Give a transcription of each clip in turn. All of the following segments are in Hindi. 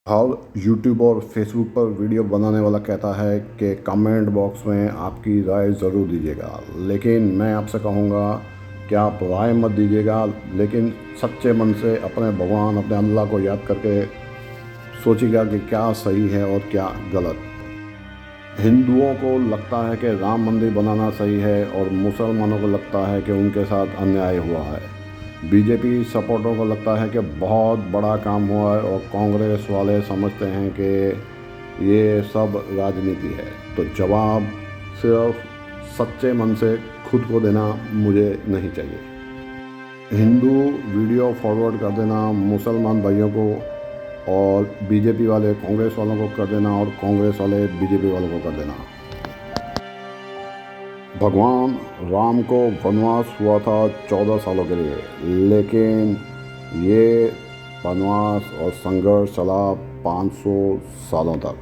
हर यूट्यूब और फेसबुक पर वीडियो बनाने वाला कहता है कि कमेंट बॉक्स में आपकी राय ज़रूर दीजिएगा, लेकिन मैं आपसे कहूँगा कि आप राय मत दीजिएगा, लेकिन सच्चे मन से अपने भगवान, अपने अल्लाह को याद करके सोचिएगा कि क्या सही है और क्या गलत। हिंदुओं को लगता है कि राम मंदिर बनाना सही है और मुसलमानों को लगता है कि उनके साथ अन्याय हुआ है। बीजेपी सपोर्टरों को लगता है कि बहुत बड़ा काम हुआ है और कांग्रेस वाले समझते हैं कि ये सब राजनीति है। तो जवाब सिर्फ सच्चे मन से खुद को देना मुझे नहीं चाहिए। हिंदू वीडियो फॉरवर्ड कर देना मुसलमान भाइयों को, और बीजेपी वाले कांग्रेस वालों को कर देना और कांग्रेस वाले बीजेपी वालों को कर देना। भगवान राम को वनवास हुआ था 14 सालों के लिए, लेकिन ये वनवास और संघर्ष चला 500 सालों तक,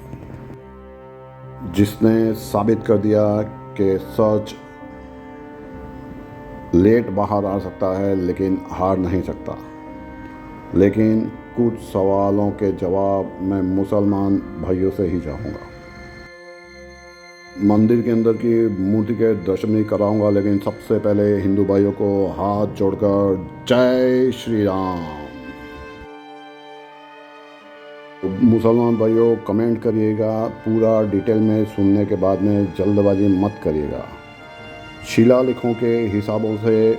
जिसने साबित कर दिया कि सच लेट बाहर आ सकता है लेकिन हार नहीं सकता। लेकिन कुछ सवालों के जवाब मैं मुसलमान भाइयों से ही चाहूँगा। मंदिर के अंदर की मूर्ति के दर्शन नहीं कराऊंगा, लेकिन सबसे पहले हिंदू भाइयों को हाथ जोड़कर जय श्री राम। मुसलमान भाइयों कमेंट करिएगा, पूरा डिटेल में सुनने के बाद में जल्दबाजी मत करिएगा। शिलालेखों के हिसाबों से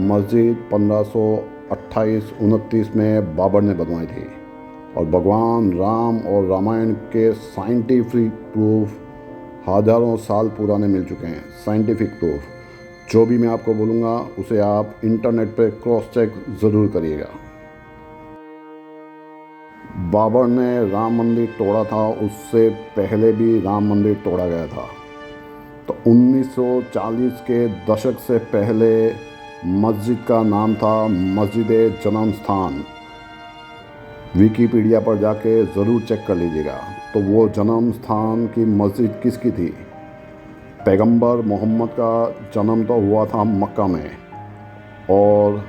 मस्जिद 1528-29 में बाबर ने बनवाई थी, और भगवान राम और रामायण के साइंटिफिक प्रूफ हज़ारों साल पुराने मिल चुके हैं। साइंटिफिक प्रूफ जो भी मैं आपको बोलूँगा उसे आप इंटरनेट पे क्रॉस चेक ज़रूर करिएगा। बाबर ने राम मंदिर तोड़ा था, उससे पहले भी राम मंदिर तोड़ा गया था। तो 1940 के दशक से पहले मस्जिद का नाम था मस्जिद जन्म स्थान। विकीपीडिया पर जाके ज़रूर चेक कर लीजिएगा। तो वो जन्म स्थान की मस्जिद किसकी थी? पैगंबर मोहम्मद का जन्म तो हुआ था मक्का में, और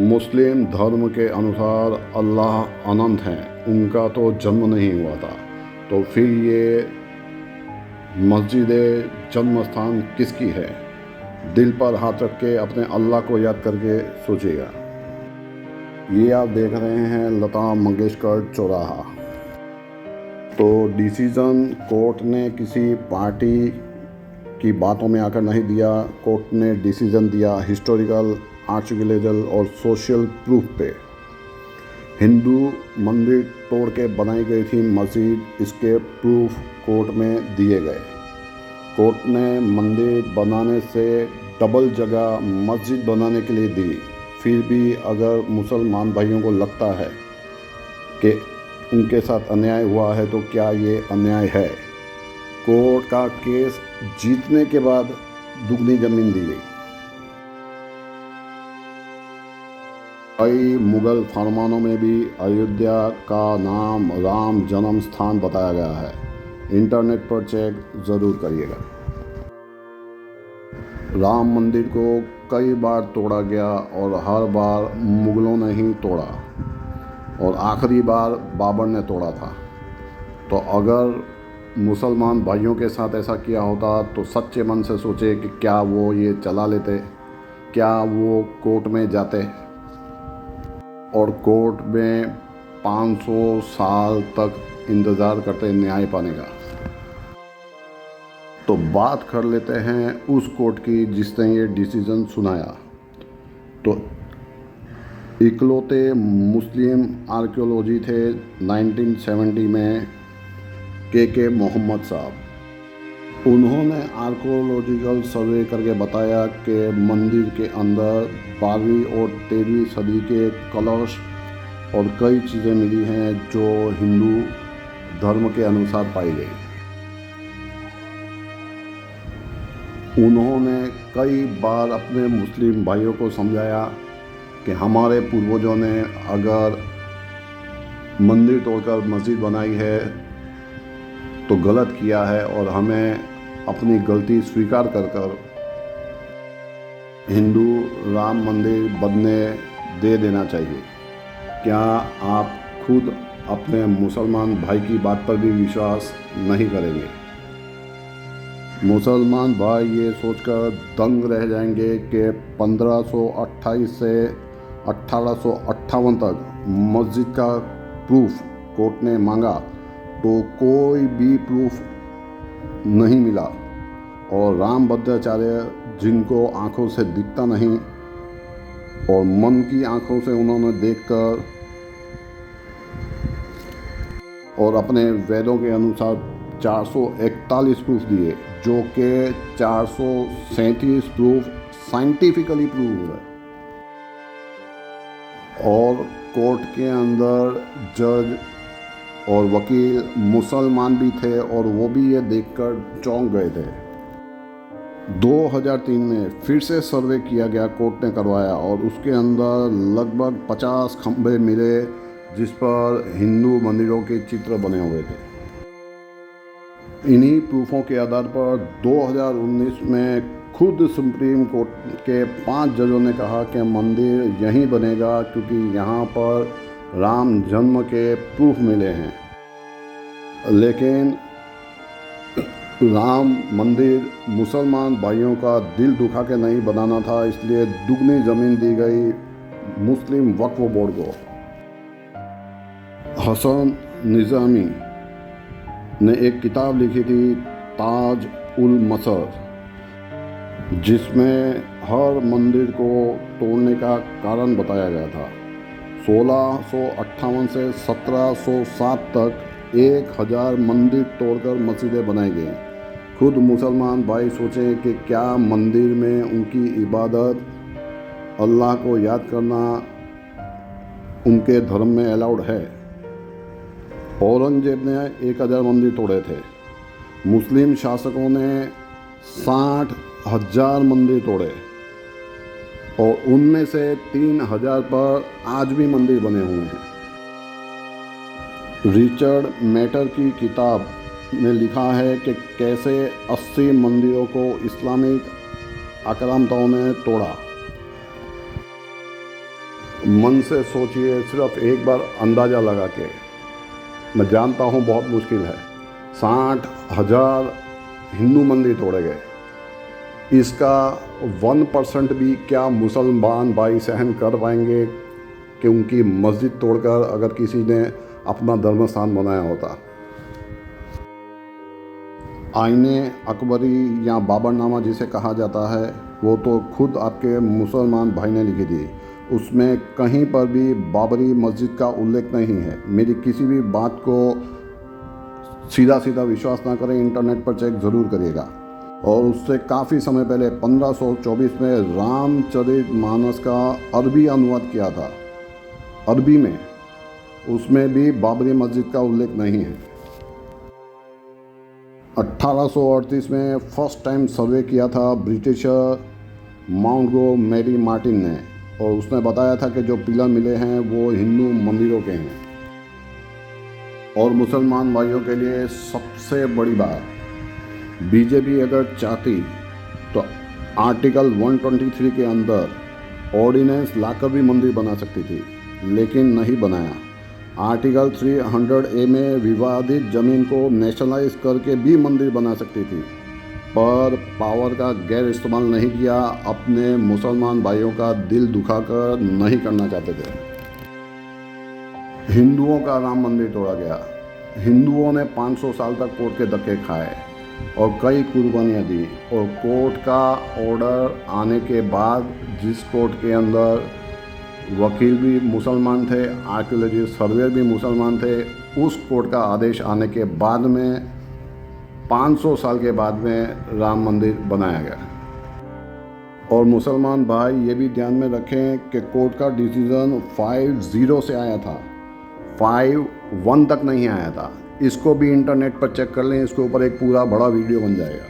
मुस्लिम धर्म के अनुसार अल्लाह अनंत हैं, उनका तो जन्म नहीं हुआ था। तो फिर ये मस्जिद जन्म स्थान किसकी है? दिल पर हाथ रख के अपने अल्लाह को याद करके सोचिएगा। ये आप देख रहे हैं लता मंगेशकर चौराहा। तो डिसीज़न कोर्ट ने किसी पार्टी की बातों में आकर नहीं दिया। कोर्ट ने डिसीज़न दिया हिस्टोरिकल, आर्कियोलॉजिकल और सोशल प्रूफ पे। हिंदू मंदिर तोड़ के बनाई गई थी मस्जिद, इसके प्रूफ कोर्ट में दिए गए। कोर्ट ने मंदिर बनाने से डबल जगह मस्जिद बनाने के लिए दी। फिर भी अगर मुसलमान भाइयों को लगता है कि उनके साथ अन्याय हुआ है, तो क्या ये अन्याय है? कोर्ट का केस जीतने के बाद दुगनी जमीन दी गई। कई मुगल फरमानों में भी अयोध्या का नाम राम जन्म स्थान बताया गया है। इंटरनेट पर चेक ज़रूर करिएगा। राम मंदिर को कई बार तोड़ा गया और हर बार मुगलों ने ही तोड़ा, और आखिरी बार बाबर ने तोड़ा था। तो अगर मुसलमान भाइयों के साथ ऐसा किया होता तो सच्चे मन से सोचे कि क्या वो ये चला लेते, क्या वो कोर्ट में जाते, और कोर्ट में 500 साल तक इंतज़ार करते न्याय पाने का। तो बात कर लेते हैं उस कोर्ट की जिसने ये डिसीज़न सुनाया। तो इकलौते मुस्लिम आर्कियोलॉजी थे 1970 में के मोहम्मद साहब। उन्होंने आर्कियोलॉजिकल सर्वे करके बताया कि मंदिर के अंदर 12वीं और 13वीं सदी के कलश और कई चीज़ें मिली हैं जो हिंदू धर्म के अनुसार पाई गई। उन्होंने कई बार अपने मुस्लिम भाइयों को समझाया कि हमारे पूर्वजों ने अगर मंदिर तोड़कर मस्जिद बनाई है तो गलत किया है, और हमें अपनी गलती स्वीकार कर हिंदू राम मंदिर बनने दे देना चाहिए। क्या आप खुद अपने मुसलमान भाई की बात पर भी विश्वास नहीं करेंगे। मुसलमान भाई ये सोचकर दंग रह जाएंगे कि 1528 से 1858 तक मस्जिद का प्रूफ कोर्ट ने मांगा तो कोई भी प्रूफ नहीं मिला, और रामभद्राचार्य जिनको आंखों से दिखता नहीं और मन की आंखों से उन्होंने देखकर और अपने वेदों के अनुसार 441 प्रूफ दिए, जो कि 437 प्रूफ साइंटिफिकली प्रूव है। और कोर्ट के अंदर जज और वकील मुसलमान भी थे और वो भी ये देखकर चौंक गए थे। 2003 में फिर से सर्वे किया गया, कोर्ट ने करवाया, और उसके अंदर लगभग 50 खंभे मिले जिस पर हिंदू मंदिरों के चित्र बने हुए थे। इन्हीं प्रूफों के आधार पर 2019 में खुद सुप्रीम कोर्ट के 5 जजों ने कहा कि मंदिर यहीं बनेगा क्योंकि यहाँ पर राम जन्म के प्रूफ मिले हैं। लेकिन राम मंदिर मुसलमान भाइयों का दिल दुखा के नहीं बनाना था, इसलिए दुगनी ज़मीन दी गई मुस्लिम वक्फ बोर्ड को। हसन निज़ामी ने एक किताब लिखी थी ताज उल मसर, जिसमें हर मंदिर को तोड़ने का कारण बताया गया था। 1658 से 1707 तक 1000 मंदिर तोड़कर मस्जिदें बनाई गई। खुद मुसलमान भाई सोचें कि क्या मंदिर में उनकी इबादत, अल्लाह को याद करना उनके धर्म में अलाउड है। औरंगजेब ने 1000 मंदिर तोड़े थे। मुस्लिम शासकों ने 60,000 मंदिर तोड़े और उनमें से 3000 पर आज भी मंदिर बने हुए हैं। रिचर्ड मैटर की किताब में लिखा है कि कैसे 80 मंदिरों को इस्लामिक आक्रामकों ने तोड़ा। मन से सोचिए, सिर्फ एक बार अंदाज़ा लगा के। मैं जानता हूँ बहुत मुश्किल है। 60,000 हिंदू मंदिर तोड़े गए। इसका 1% भी क्या मुसलमान भाई सहन कर पाएंगे कि उनकी मस्जिद तोड़कर अगर किसी ने अपना धर्म स्थान बनाया होता। आईने अकबरी या बाबरनामा जिसे कहा जाता है, वो तो खुद आपके मुसलमान भाई ने लिखी थी। उसमें कहीं पर भी बाबरी मस्जिद का उल्लेख नहीं है। मेरी किसी भी बात को सीधा सीधा विश्वास ना करें, इंटरनेट पर चेक ज़रूर करिएगा। और उससे काफ़ी समय पहले 1524 में रामचरितमानस का अरबी अनुवाद किया था, अरबी में। उसमें भी बाबरी मस्जिद का उल्लेख नहीं है। 1838 में फर्स्ट टाइम सर्वे किया था ब्रिटिशर माउंटगोमरी मार्टिन ने, और उसने बताया था कि जो पिलर मिले हैं वो हिंदू मंदिरों के हैं। और मुसलमान भाइयों के लिए सबसे बड़ी बात, बीजेपी अगर चाहती तो आर्टिकल 123 के अंदर ऑर्डिनेंस लाकर भी मंदिर बना सकती थी, लेकिन नहीं बनाया। आर्टिकल 300A में विवादित ज़मीन को नेशनलाइज करके भी मंदिर बना सकती थी, पर पावर का गैर इस्तेमाल नहीं किया। अपने मुसलमान भाइयों का दिल दुखाकर नहीं करना चाहते थे। हिंदुओं का राम मंदिर तोड़ा गया। हिंदुओं ने 500 साल तक कोर्ट के धक्के खाए और कई कुर्बानियाँ दी, और कोर्ट का ऑर्डर आने के बाद, जिस कोर्ट के अंदर वकील भी मुसलमान थे, आर्कियोलॉजिस्ट सर्वेयर भी मुसलमान थे, उस कोर्ट का आदेश आने के बाद में 500 साल के बाद में राम मंदिर बनाया गया। और मुसलमान भाई ये भी ध्यान में रखें कि कोर्ट का डिसीज़न 50 से आया था, 51 तक नहीं आया था। इसको भी इंटरनेट पर चेक कर लें, इसके ऊपर एक पूरा बड़ा वीडियो बन जाएगा।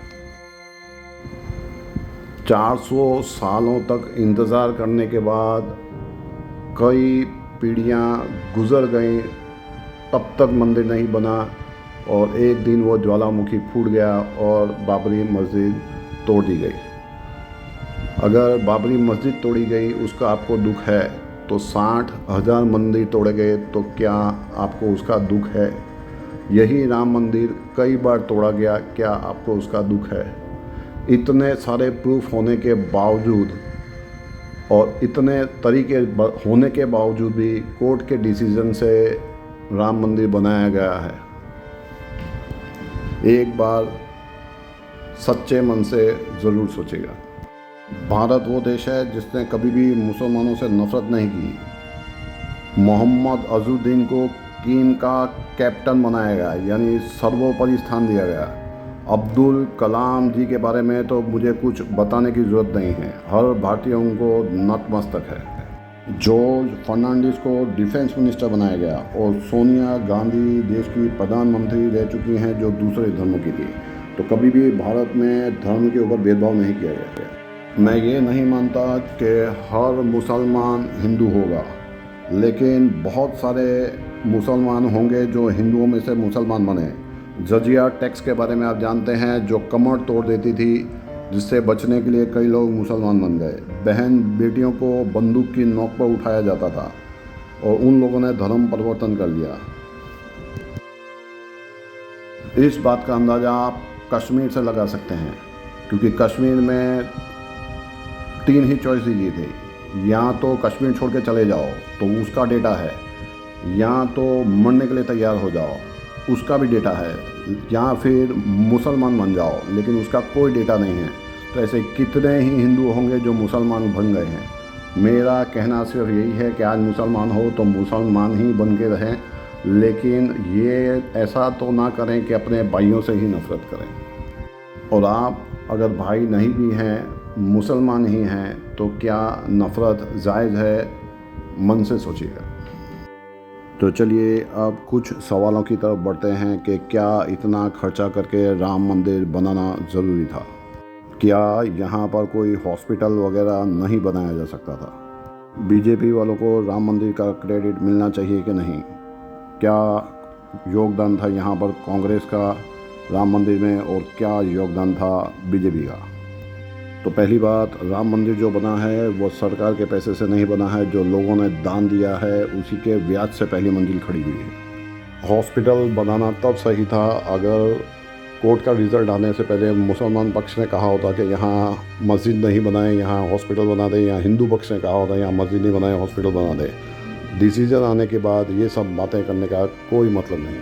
400 सालों तक इंतज़ार करने के बाद कई पीढ़ियाँ गुज़र गईं, तब तक मंदिर नहीं बना, और एक दिन वो ज्वालामुखी फूट गया और बाबरी मस्जिद तोड़ दी गई। अगर बाबरी मस्जिद तोड़ी गई उसका आपको दुख है, तो 60,000 मंदिर तोड़े गए, तो क्या आपको उसका दुख है? यही राम मंदिर कई बार तोड़ा गया, क्या आपको उसका दुख है? इतने सारे प्रूफ होने के बावजूद और इतने तरीके होने के बावजूद भी कोर्ट के डिसीजन से राम मंदिर बनाया गया है। एक बार सच्चे मन से ज़रूर सोचेगा। भारत वो देश है जिसने कभी भी मुसलमानों से नफरत नहीं की। मोहम्मद अज़हुद्दीन को टीम का कैप्टन बनाया गया, यानी सर्वोपरि स्थान दिया गया। अब्दुल कलाम जी के बारे में तो मुझे कुछ बताने की ज़रूरत नहीं है, हर भारतीयों को नतमस्तक है। जॉर्ज फर्नांडिस को डिफेंस मिनिस्टर बनाया गया और सोनिया गांधी देश की प्रधानमंत्री रह चुकी हैं जो दूसरे धर्मों की थी। तो कभी भी भारत में धर्म के ऊपर भेदभाव नहीं किया गया। मैं ये नहीं मानता कि हर मुसलमान हिंदू होगा, लेकिन बहुत सारे मुसलमान होंगे जो हिंदुओं में से मुसलमान बने। जजिया टैक्स के बारे में आप जानते हैं, जो कमर तोड़ देती थी, जिससे बचने के लिए कई लोग मुसलमान बन गए। बहन बेटियों को बंदूक की नोक पर उठाया जाता था और उन लोगों ने धर्म परिवर्तन कर लिया। इस बात का अंदाज़ा आप कश्मीर से लगा सकते हैं, क्योंकि कश्मीर में 3 ही चॉइस दी थी। या तो कश्मीर छोड़ के चले जाओ, तो उसका डेटा है, या तो मरने के लिए तैयार हो जाओ, उसका भी डेटा है, या फिर मुसलमान बन जाओ, लेकिन उसका कोई डेटा नहीं है। तो ऐसे कितने ही हिंदू होंगे जो मुसलमान बन गए हैं। मेरा कहना सिर्फ यही है कि आज मुसलमान हो तो मुसलमान ही बन के रहें, लेकिन ये ऐसा तो ना करें कि अपने भाइयों से ही नफरत करें। और आप अगर भाई नहीं भी हैं, मुसलमान ही हैं, तो क्या नफ़रत जायज़ है? मन से सोचिएगा। तो चलिए अब कुछ सवालों की तरफ बढ़ते हैं कि क्या इतना खर्चा करके राम मंदिर बनाना ज़रूरी था? क्या यहाँ पर कोई हॉस्पिटल वगैरह नहीं बनाया जा सकता था? बीजेपी वालों को राम मंदिर का क्रेडिट मिलना चाहिए कि नहीं? क्या योगदान था यहाँ पर कांग्रेस का राम मंदिर में, और क्या योगदान था बीजेपी का? तो पहली बात, राम मंदिर जो बना है वो सरकार के पैसे से नहीं बना है, जो लोगों ने दान दिया है उसी के ब्याज से पहली मंजिल खड़ी हुई है। हॉस्पिटल बनाना तब सही था अगर कोर्ट का रिज़ल्ट आने से पहले मुसलमान पक्ष ने कहा होता कि यहाँ मस्जिद नहीं बनाए, यहाँ हॉस्पिटल बना दे, या हिंदू पक्ष ने कहा होता यहाँ मस्जिद नहीं बनाए, हॉस्पिटल बना दे। डिसीजन आने के बाद ये सब बातें करने का कोई मतलब नहीं।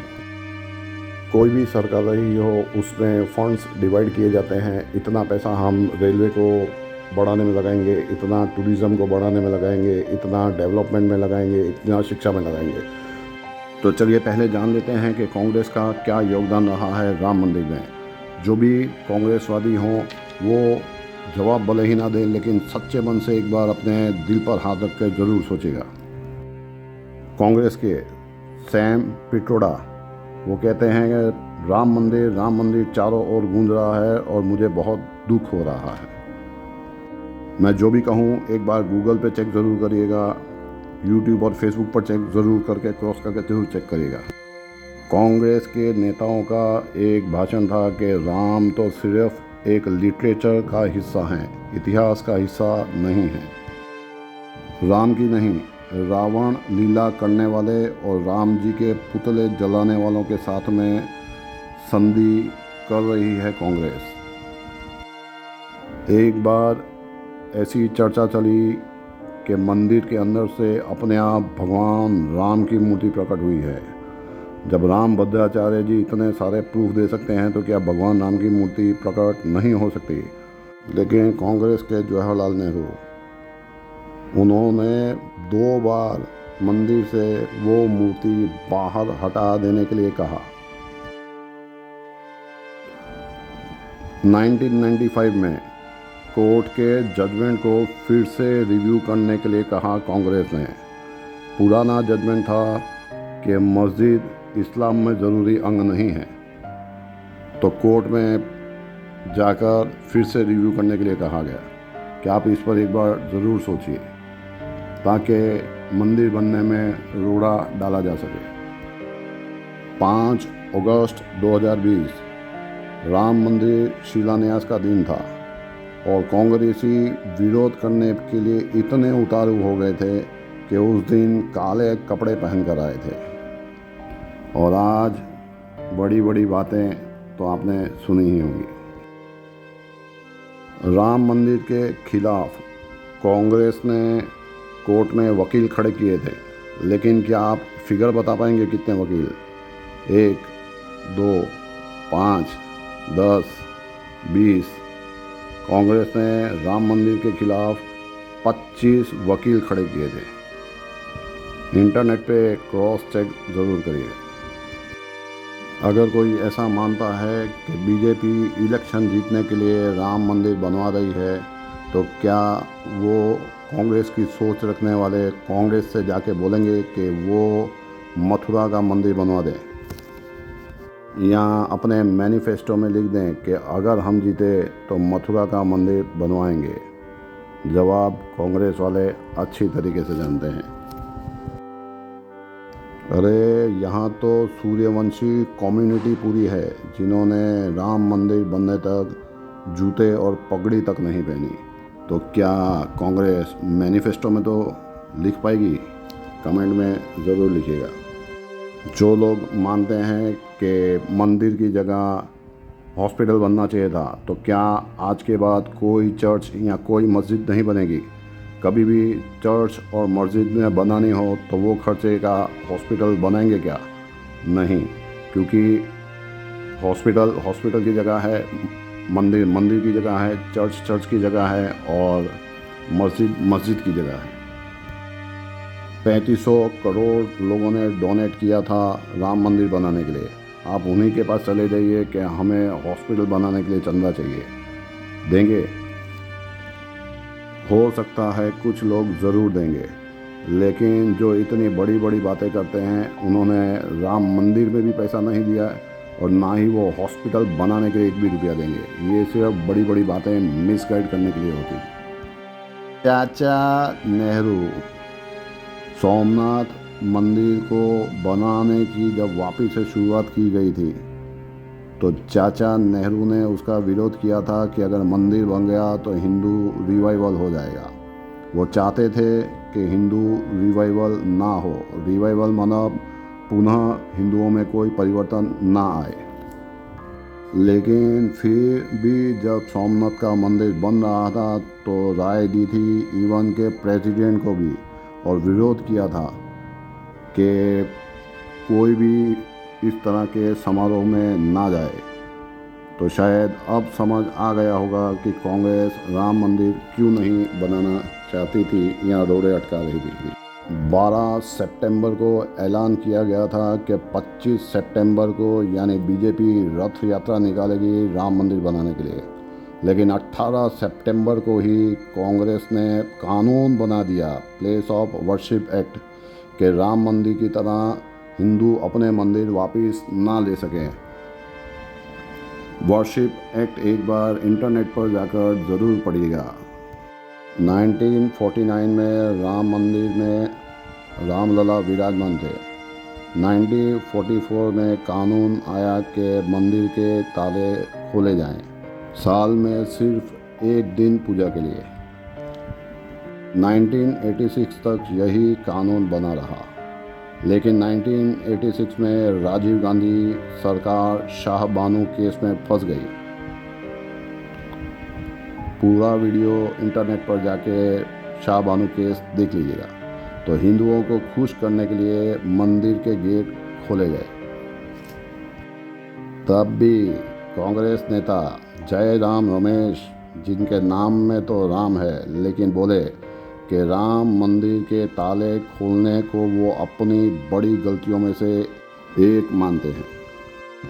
कोई भी सरकार रही हो, उसमें फंड्स डिवाइड किए जाते हैं। इतना पैसा हम रेलवे को बढ़ाने में लगाएंगे, इतना टूरिज़्म को बढ़ाने में लगाएंगे, इतना डेवलपमेंट में लगाएंगे, इतना शिक्षा में लगाएंगे। तो चलिए पहले जान लेते हैं कि कांग्रेस का क्या योगदान रहा है राम मंदिर में। जो भी कांग्रेसवादी हों वो जवाब भले ही ना दें, लेकिन सच्चे मन से एक बार अपने दिल पर हाथ रख कर ज़रूर सोचेगा। कांग्रेस के सैम पिट्रोडा वो कहते हैं कि राम मंदिर चारों ओर गूंज रहा है और मुझे बहुत दुख हो रहा है। मैं जो भी कहूँ एक बार गूगल पे चेक ज़रूर करिएगा, यूट्यूब और फेसबुक पर चेक ज़रूर करके क्रॉस करके ज़रूर चेक करिएगा। कांग्रेस के नेताओं का एक भाषण था कि राम तो सिर्फ एक लिटरेचर का हिस्सा हैं, इतिहास का हिस्सा नहीं है। राम की नहीं, रावण लीला करने वाले और राम जी के पुतले जलाने वालों के साथ में संधि कर रही है कांग्रेस। एक बार ऐसी चर्चा चली कि मंदिर के अंदर से अपने आप भगवान राम की मूर्ति प्रकट हुई है। जब राम भद्राचार्य जी इतने सारे प्रूफ दे सकते हैं तो क्या भगवान राम की मूर्ति प्रकट नहीं हो सकती? लेकिन कांग्रेस के जवाहरलाल नेहरू, उन्होंने 2 बार मंदिर से वो मूर्ति बाहर हटा देने के लिए कहा। 1995 में कोर्ट के जजमेंट को फिर से रिव्यू करने के लिए कहा कांग्रेस ने। पुराना जजमेंट था कि मस्जिद इस्लाम में ज़रूरी अंग नहीं है, तो कोर्ट में जाकर फिर से रिव्यू करने के लिए कहा गया कि आप इस पर एक बार ज़रूर सोचिए ताकि मंदिर बनने में रोड़ा डाला जा सके। 5 अगस्त 2020 राम मंदिर शिलान्यास का दिन था और कांग्रेसी विरोध करने के लिए इतने उतारू हो गए थे कि उस दिन काले कपड़े पहन कर आए थे, और आज बड़ी बड़ी बातें तो आपने सुनी ही होंगी। राम मंदिर के खिलाफ कांग्रेस ने कोर्ट में वकील खड़े किए थे, लेकिन क्या आप फिगर बता पाएंगे कितने वकील? 1, 2, 5, 10, 20। कांग्रेस ने राम मंदिर के खिलाफ 25 वकील खड़े किए थे। इंटरनेट पे क्रॉस चेक ज़रूर करिए। अगर कोई ऐसा मानता है कि बीजेपी इलेक्शन जीतने के लिए राम मंदिर बनवा रही है, तो क्या वो कांग्रेस की सोच रखने वाले कांग्रेस से जाके बोलेंगे कि वो मथुरा का मंदिर बनवा दें, या अपने मैनिफेस्टो में लिख दें कि अगर हम जीते तो मथुरा का मंदिर बनवाएंगे? जवाब कांग्रेस वाले अच्छी तरीके से जानते हैं। अरे यहाँ तो सूर्यवंशी कम्युनिटी पूरी है जिन्होंने राम मंदिर बनने तक जूते और पगड़ी तक नहीं पहनी, तो क्या कांग्रेस मैनिफेस्टो में तो लिख पाएगी? कमेंट में ज़रूर लिखिएगा। जो लोग मानते हैं कि मंदिर की जगह हॉस्पिटल बनना चाहिए था, तो क्या आज के बाद कोई चर्च या कोई मस्जिद नहीं बनेगी? कभी भी चर्च और मस्जिद में बनानी हो तो वो खर्चे का हॉस्पिटल बनाएंगे क्या? नहीं, क्योंकि हॉस्पिटल की जगह है, मंदिर की जगह है, चर्च की जगह है, और मस्जिद की जगह है। 3500 करोड़ लोगों ने डोनेट किया था राम मंदिर बनाने के लिए। आप उन्हीं के पास चले जाइए कि हमें हॉस्पिटल बनाने के लिए चंदा चाहिए, देंगे? हो सकता है कुछ लोग ज़रूर देंगे, लेकिन जो इतनी बड़ी बड़ी बातें करते हैं उन्होंने राम मंदिर में भी पैसा नहीं दिया है, और ना ही वो हॉस्पिटल बनाने के लिए 1 भी रुपया देंगे। ये सिर्फ बड़ी बड़ी बातें मिसगाइड करने के लिए होती। चाचा नेहरू सोमनाथ मंदिर को बनाने की जब वापस से शुरुआत की गई थी, तो चाचा नेहरू ने उसका विरोध किया था कि अगर मंदिर बन गया तो हिंदू रिवाइवल हो जाएगा। वो चाहते थे कि हिंदू रिवाइवल ना हो, रिवाइवल मतलब पुनः हिंदुओं में कोई परिवर्तन ना आए। लेकिन फिर भी जब सोमनाथ का मंदिर बन रहा था तो राय दी थी इवन के प्रेसिडेंट को भी, और विरोध किया था कि कोई भी इस तरह के समारोह में ना जाए। तो शायद अब समझ आ गया होगा कि कांग्रेस राम मंदिर क्यों नहीं बनाना चाहती थी या रोड़े अटका रही थी। 12 सितंबर को ऐलान किया गया था कि 25 सितंबर को यानी बीजेपी रथ यात्रा निकालेगी राम मंदिर बनाने के लिए, लेकिन 18 सितंबर को ही कांग्रेस ने कानून बना दिया, प्लेस ऑफ वर्शिप एक्ट, कि राम मंदिर की तरह हिंदू अपने मंदिर वापस ना ले सकें। वर्शिप एक्ट एक बार इंटरनेट पर जाकर ज़रूर पढ़िएगा। 1949 में राम मंदिर में रामलला विराजमान थे। 1944 में कानून आया कि मंदिर के ताले खोले जाएं, साल में सिर्फ 1 दिन पूजा के लिए। 1986 तक यही कानून बना रहा, लेकिन 1986 में राजीव गांधी सरकार शाह बानो केस में फंस गई। पूरा वीडियो इंटरनेट पर जाके शाह बानो केस देख लीजिएगा। तो हिंदुओं को खुश करने के लिए मंदिर के गेट खोले गए। तब भी कांग्रेस नेता जयराम रमेश, जिनके नाम में तो राम है, लेकिन बोले कि राम मंदिर के ताले खोलने को वो अपनी बड़ी गलतियों में से एक मानते हैं।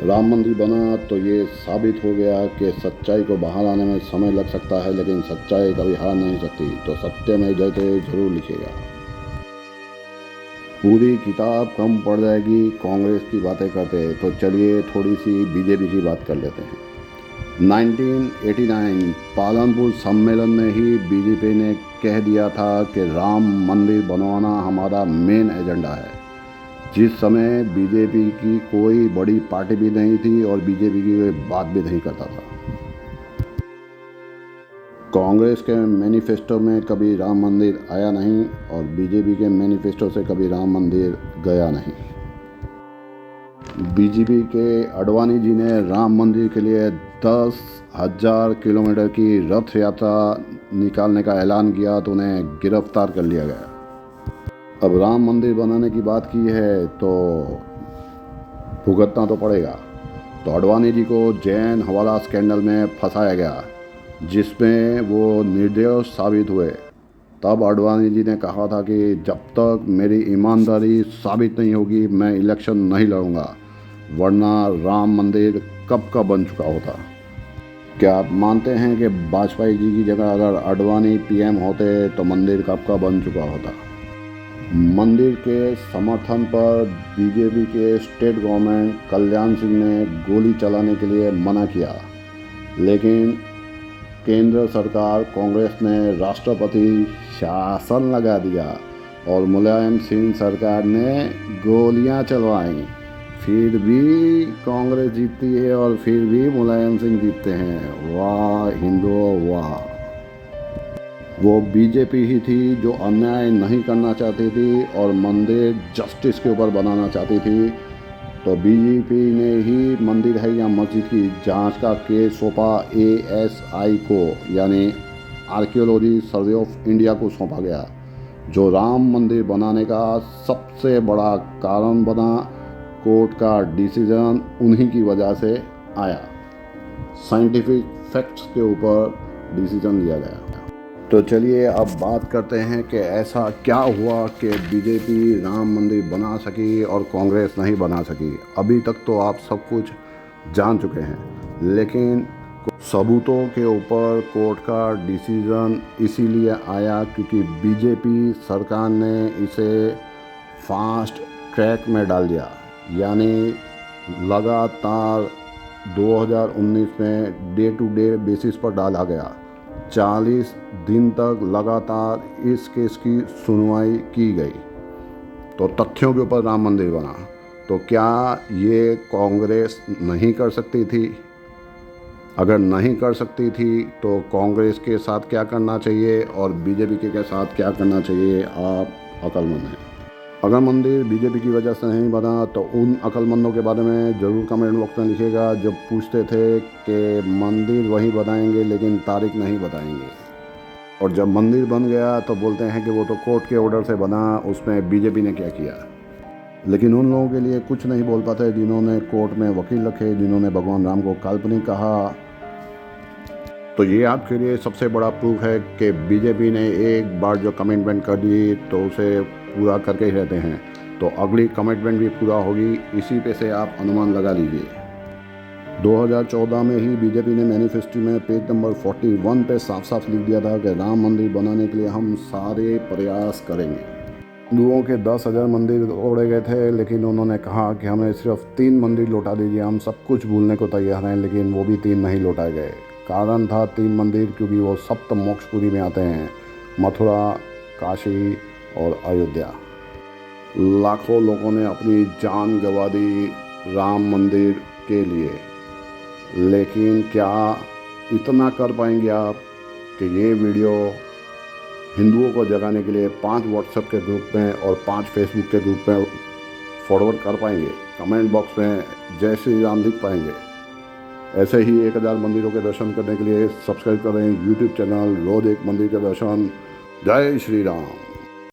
राम मंदिर बना तो ये साबित हो गया कि सच्चाई को बाहर आने में समय लग सकता है, लेकिन सच्चाई कभी हार नहीं सकती। तो सत्य में जयते जरूर लिखिएगा। पूरी किताब कम पड़ जाएगी कांग्रेस की बातें करते, तो चलिए थोड़ी सी बीजेपी की बात कर लेते हैं। 1989 पालनपुर सम्मेलन में ही बीजेपी ने कह दिया था कि राम मंदिर बनवाना हमारा मेन एजेंडा है। जिस समय बीजेपी की कोई बड़ी पार्टी भी नहीं थी और बीजेपी की कोई बात भी नहीं करता था। कांग्रेस के मैनिफेस्टो में कभी राम मंदिर आया नहीं और बीजेपी के मैनिफेस्टो से कभी राम मंदिर गया नहीं। बीजेपी के अडवाणी जी ने राम मंदिर के लिए 10,000 किलोमीटर की रथ यात्रा निकालने का ऐलान किया तो उन्हें गिरफ्तार कर लिया गया। अब राम मंदिर बनाने की बात की है तो भुगतना तो पड़ेगा। तो अडवाणी जी को जैन हवाला स्कैंडल में फंसाया गया, जिसमें वो निर्दोष साबित हुए। तब अडवाणी जी ने कहा था कि जब तक मेरी ईमानदारी साबित नहीं होगी मैं इलेक्शन नहीं लड़ूंगा, वरना राम मंदिर कब का बन चुका होता। क्या आप मानते हैं कि वाजपेयी जी की जगह अगर अडवाणी पीएम होते तो मंदिर कब का बन चुका होता? मंदिर के समर्थन पर बीजेपी के स्टेट गवर्नमेंट कल्याण सिंह ने गोली चलाने के लिए मना किया, लेकिन केंद्र सरकार कांग्रेस ने राष्ट्रपति शासन लगा दिया और मुलायम सिंह सरकार ने गोलियां चलवाई। फिर भी कांग्रेस जीतती है और फिर भी मुलायम सिंह जीतते हैं। वाह हिंदुओं वाह। वो बीजेपी ही थी जो अन्याय नहीं करना चाहती थी और मंदिर जस्टिस के ऊपर बनाना चाहती थी। तो बीजेपी ने ही मंदिर है या मस्जिद की जांच का केस सौंपा ASI को, यानी आर्कियोलॉजी सर्वे ऑफ इंडिया को सौंपा गया, जो राम मंदिर बनाने का सबसे बड़ा कारण बना। कोर्ट का डिसीजन उन्हीं की वजह से आया। साइंटिफिक फैक्ट्स के ऊपर डिसीजन लिया गया। तो चलिए अब बात करते हैं कि ऐसा क्या हुआ कि बीजेपी राम मंदिर बना सकी और कांग्रेस नहीं बना सकी। अभी तक तो आप सब कुछ जान चुके हैं, लेकिन सबूतों के ऊपर कोर्ट का डिसीजन इसीलिए आया क्योंकि बीजेपी सरकार ने इसे फास्ट ट्रैक में डाल दिया, यानी लगातार 2019 में डे टू डे बेसिस पर डाला गया। 40 दिन तक लगातार इस केस की सुनवाई की गई। तो तथ्यों के ऊपर राम मंदिर बना। तो क्या ये कांग्रेस नहीं कर सकती थी? अगर नहीं कर सकती थी तो कांग्रेस के साथ क्या करना चाहिए और बीजेपी के साथ क्या करना चाहिए? आप अक्लमंद हैं। अगर मंदिर बीजेपी की वजह से नहीं बना तो उन अक्लमंदों के बारे में ज़रूर कमेंट बॉक्स में लिखिएगा जो पूछते थे कि मंदिर वहीं बनाएंगे लेकिन तारीख नहीं बताएंगे, और जब मंदिर बन गया तो बोलते हैं कि वो तो कोर्ट के ऑर्डर से बना, उसमें बीजेपी ने क्या किया। लेकिन उन लोगों के लिए कुछ नहीं बोल पाते जिन्होंने कोर्ट में वकील रखे, जिन्होंने भगवान राम को काल्पनिक कहा। तो ये आपके लिए सबसे बड़ा प्रूफ है कि बीजेपी ने एक बार जो कमिटमेंट कर दी तो उसे पूरा करके ही रहते हैं। तो अगली कमिटमेंट भी पूरा होगी, इसी पे से आप अनुमान लगा लीजिए। 2014 में ही बीजेपी ने मैनिफेस्टो में पेज नंबर 41 पे साफ साफ लिख दिया था कि राम मंदिर बनाने के लिए हम सारे प्रयास करेंगे। हिंदुओं के 10,000 मंदिर तोड़े गए थे, लेकिन उन्होंने कहा कि हमें सिर्फ 3 मंदिर लौटा दीजिए, हम सब कुछ भूलने को तैयार हैं। लेकिन वो भी 3 नहीं लौटाए गए। कारण था 3 मंदिर क्योंकि वो सप्त मोक्षपुरी में आते हैं, मथुरा, काशी और अयोध्या। लाखों लोगों ने अपनी जान गंवा दी राम मंदिर के लिए, लेकिन क्या इतना कर पाएंगे आप कि ये वीडियो हिंदुओं को जगाने के लिए 5 व्हाट्सएप के ग्रुप में और 5 फेसबुक के ग्रुप में फॉरवर्ड कर पाएंगे? कमेंट बॉक्स में जय श्री राम लिख पाएंगे? ऐसे ही 1000 मंदिरों के दर्शन करने के लिए सब्सक्राइब करें यूट्यूब चैनल रोज एक मंदिर का दर्शन। जय श्री राम।